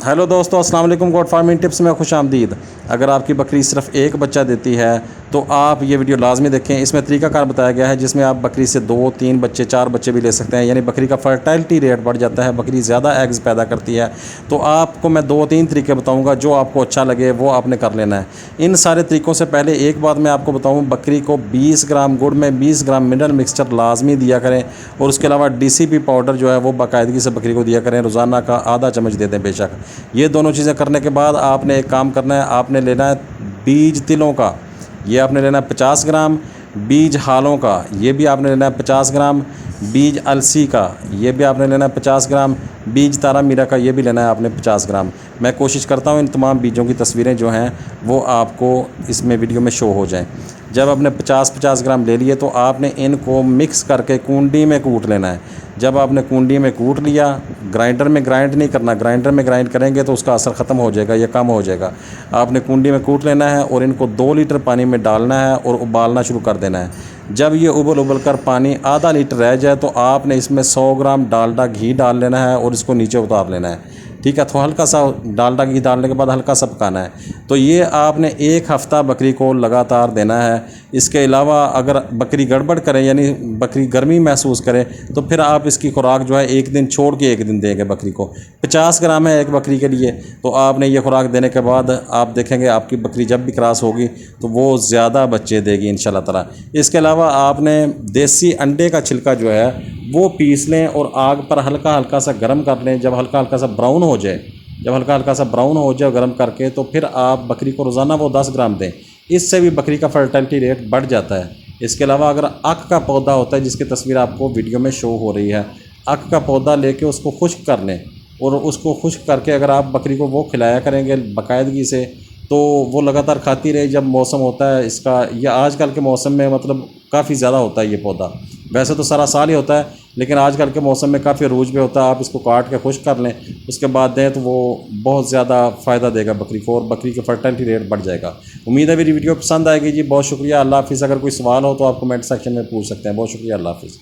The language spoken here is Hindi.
हेलो दोस्तों, अस्सलाम वालेकुम। गोट फार्मिंग टिप्स में खुश आमदीद। अगर आपकी बकरी सिर्फ एक बच्चा देती है तो आप ये वीडियो लाजमी देखें। इसमें तरीकाकार बताया गया है जिसमें आप बकरी से 2, 3 बच्चे, 4 बच्चे भी ले सकते हैं। यानी बकरी का फर्टाइलिटी रेट बढ़ जाता है, बकरी ज़्यादा एग्स पैदा करती है। तो आपको मैं 2-3 तरीके बताऊँगा, जो आपको अच्छा लगे वो आपने कर लेना है। इन सारे तरीक़ों से पहले एक बात मैं आपको बताऊँ, बकरी को 20 ग्राम गुड़ में 20 ग्राम मिनरल मिक्सचर लाजमी दिया करें। और उसके अलावा DCP पाउडर जो है वो बाकायदगी से बकरी को दिया करें। रोज़ाना का आधा चम्मच दे दें बेशक। ये दोनों चीज़ें करने के बाद आपने एक काम करना है, आपने लेना है बीज तिलों का, ये आपने लेना है 50 ग्राम। बीज हालों का, ये भी आपने लेना है 50 ग्राम। बीज अलसी का, ये भी आपने लेना है 50 ग्राम। बीज तारा मीरा का, ये भी लेना है आपने 50 ग्राम। मैं कोशिश करता हूँ इन तमाम बीजों की तस्वीरें जो हैं वो आपको इसमें वीडियो में शो हो जाएं। जब आपने 50-50 ग्राम ले लिए तो आपने इनको मिक्स करके कूंडी में कूट लेना है। जब आपने कूंडी में कूट लिया, ग्राइंडर में ग्राइंड नहीं करना, ग्राइंडर में ग्राइंड करेंगे तो उसका असर ख़त्म हो जाएगा या कम हो जाएगा। आपने कूंडी में कूट लेना है और इनको 2 लीटर पानी में डालना है और उबालना शुरू कर देना है। जब ये उबल कर पानी आधा लीटर रह जाए तो आपने इसमें 100 ग्राम डालडा घी डाल लेना है और इसको नीचे उतार लेना है। ठीक है, तो हल्का सा डालडा घी डालने के बाद हल्का सा पकाना है। तो ये आपने 1 हफ़्ता बकरी को लगातार देना है। इसके अलावा अगर बकरी गड़बड़ करे यानी बकरी गर्मी महसूस करे तो फिर आप इसकी खुराक जो है 1 दिन छोड़ के 1 दिन देंगे बकरी को। 50 ग्राम है एक बकरी के लिए, तो आपने ये खुराक देने के बाद आप देखेंगे आपकी बकरी जब भी क्रॉस होगी तो वो ज़्यादा बच्चे देगी इंशाल्लाह ताला। इसके अलावा आपने देसी अंडे का छिलका जो है वो पीस लें और आग पर हल्का हल्का सा गर्म कर लें। जब हल्का हल्का सा ब्राउन हो जाए, गर्म करके तो फिर आप बकरी को रोज़ाना वो 10 ग्राम दें। इससे भी बकरी का फर्टिलिटी रेट बढ़ जाता है। इसके अलावा अगर अक का पौधा होता है जिसकी तस्वीर आपको वीडियो में शो हो रही है, अक का पौधा लेके उसको खुश्क कर लें और उसको खुश्क करके अगर आप बकरी को वो खिलाया करेंगे बाकायदगी से तो वो लगातार खाती रहे। जब मौसम होता है इसका, या आजकल के मौसम में मतलब काफ़ी ज़्यादा होता है ये पौधा, वैसे तो सारा साल ही होता है लेकिन आजकल के मौसम में काफ़ी अरूज पे होता है। आप इसको काट के खुश्क कर लें, उसके बाद दें तो वो बहुत ज़्यादा फ़ायदा देगा बकरी को और बकरी के फर्टिलिटी रेट बढ़ जाएगा। उम्मीद है मेरी वीडियो पसंद आएगी जी। बहुत शुक्रिया, अल्लाह हाफ़िज़। अगर कोई सवाल हो तो आप कमेंट सेक्शन में पूछ सकते हैं। बहुत शुक्रिया, अल्लाह हाफ़िज़।